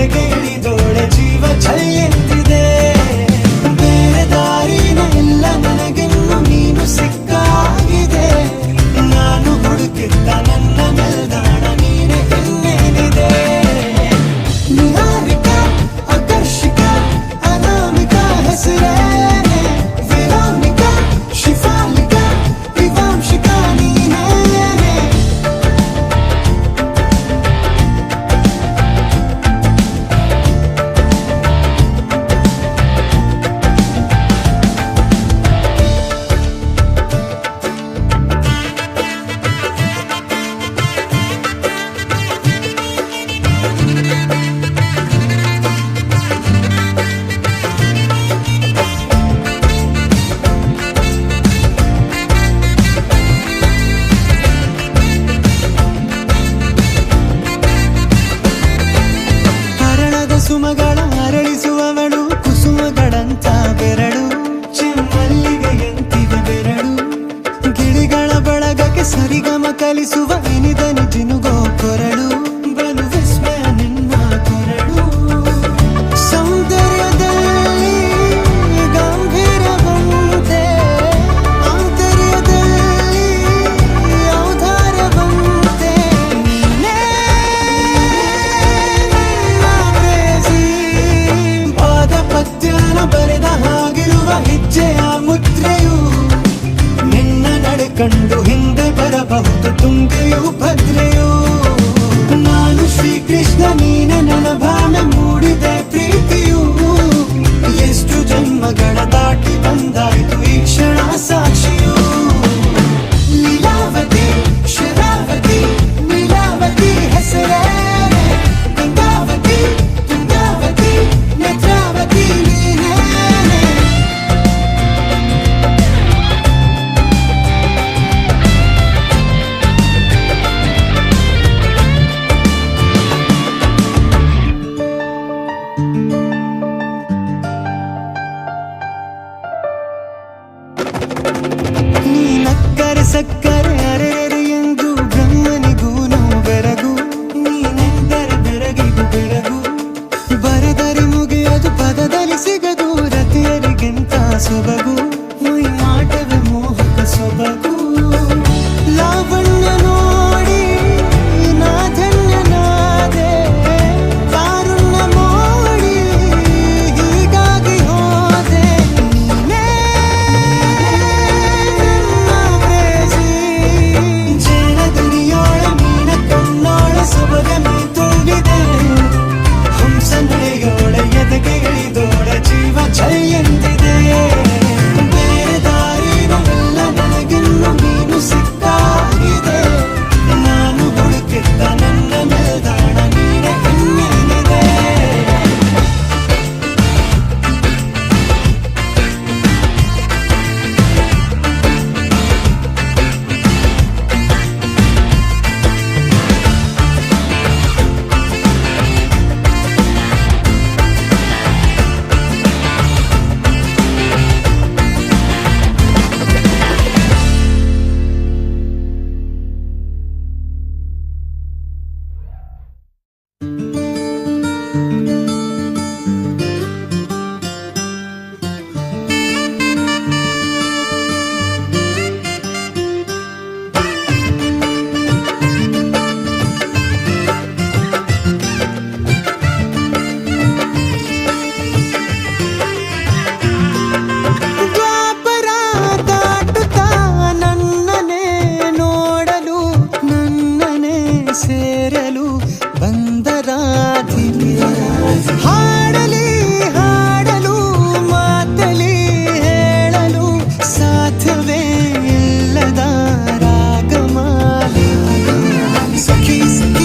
ಎದೆಗೆ ಇಳಿದೋಳೆ ಜೀವ ಛೈ ಎಂದಿದೆ. ಬೇರೆ ದಾರಿನ ಇಲ್ಲ ನನಗೆನ್ನು ನೀನು ಸಿಕ್ಕಾಗಿದೆ. ನಾನು ಹುಡುಕಿದ್ದ ನನ್ನ ನಿಲ್ದಾಣ ನೀನೆ ಇನ್ನೇನಿದೆ. ನಿಹಾರಿಕಾ ಆಕರ್ಷಿಕಾ ಅನಾಮಿಕಾ ಹೆಸರೇನೆ. ವೆರೋನಿಕಾ ಶಿಫಾಲಿಕಾ ವಿವಾಂಶಿಕಾ ನೀನೇನೆ. ಹರಣದ ಸುಮಗಳ ಅರಳಿಸುವವಳು ಕುಸುಮಗಳಂತ ಬೆರಳು. ಚೆಮ್ಮಲ್ಲಿಗೆಯಂತಿದೆ ಬೆರಳು. ಗಿಳಿಗಳ ಬಳಗಕ್ಕೆ ಸರಿಗಮ ಕಲಿಸುವ ಇನಿದನಿ ಜಿನುಗೋ ಕೊರಳು. ಬಲು ವಿಸ್ಮಯ ನಿನ್ನ ಕೊರಳು. ಸೌಂದರ್ಯದಲ್ಲಿ ಗಂಭೀರವಂತೆ ಆಂತರ್ಯದಲ್ಲಿ ಔದಾರ್ಯವಂತೆ. ನೀನೇ ಪಾದ ಪದ್ಯನ ಬರೆದ ಹಾಗಿರುವ ಹೆಜ್ಜೆಯ ಮುದ್ರೆಯು. ನಿನ್ನ ನಡೆ ಕಂಡು ಹಿಂದೆ ಬರಬಹುದು ತುಂಗೆಯು ಭದ್ರೆಯು. ನಾನು ಶ್ರೀಕೃಷ್ಣ ನೀನೆ ನನ್ನ ಭಾವ ಮೂಡಿದೆ ಪ್ರೀತಿಯು. ಎಷ್ಟು ಜನ್ಮಗಳ ದಾಟಿ ಬಂದಾಯ್ತು ಈ ಕ್ಷಣ ಸಾಕ್ಷಿಯು. ಲೀಲಾವತಿ ಶರಾವತಿ ನೀಲಾವತಿ ಹೆಸರೇನೆ. ಗಂಗಾವತಿ ತುಂಗಾವತಿ ನೇತ್ರಾವತಿ ನೀನೇನೆ. ನೀ ನಕ್ಕರೆ ಸಕ್ಕರೆ ಅರೆರೆ ಎಂದು ಬ್ರಹ್ಮನಿಗೂ ನೋವು ಬೆರಗು. ನೀನೆಂದರೆ ಬೆರಗಿಗೂ ಬೆರಗು. ಬರೆದರೆ ಮುಗಿಯದು ಪದದಲ್ಲಿ ಸಿಗದು ರತಿಯರಿಗೆಂತ ಸೊಬಗು. ಮೈ ಮಾಟವೇ ಮೋಹಕ ಸೊಬಗು. ಲಾವಣ್ಯ ನೋಡಿ ನಾ ಧನ್ಯನಾದೆ. ಕಾರುಣ್ಯ ಮೋಡಿ ಹೀಗಾಗಿ ಹೋದೆ. ನೀನೇ ನನ್ನ ಪ್ರೇಸಿ. ಜೇನ ದುನಿಯೋಳ ಮೀನ ಕಣ್ಣೋಳ ಸೊಬಗ ಮೈ ತುಂಬಿದೆ. ಹಂಸ ನಡೆಯೋಳ ಎದೆಗೆ ಇಳಿದೋಳ ಜೀವ ಛೈ ಎಂದಿದೆ. ಬೇರೆ ದಾರಿನ ಇಲ್ಲ ನನಗಿನ್ನು ನೀನು ಸಿಕ್ಕಾಗಿದೆ. ನಾನು ಹುಡುಕಿದ್ದ ನನ್ನ ನಿಲ್ದಾಣ ನೀನೆ ಇನ್ನೇನಿದೆ. ದ್ವಾಪರ ದಾಟುತ್ತಾ ನನ್ನನೇ ನೋಡಲು ನನ್ನನೇ ಸೇರಲು ಬಂದ ರಾಧಿಕೆ. ಹಾಡಲಿ ಹಾಡಲು ಮಾತಲಿ ಹೇಳಲು ಸಾಧ್ಯವೇ ಇಲ್ಲದ ರಾಗಮಾಲಿಕೆ. ಸಖಿ ಸಖಿ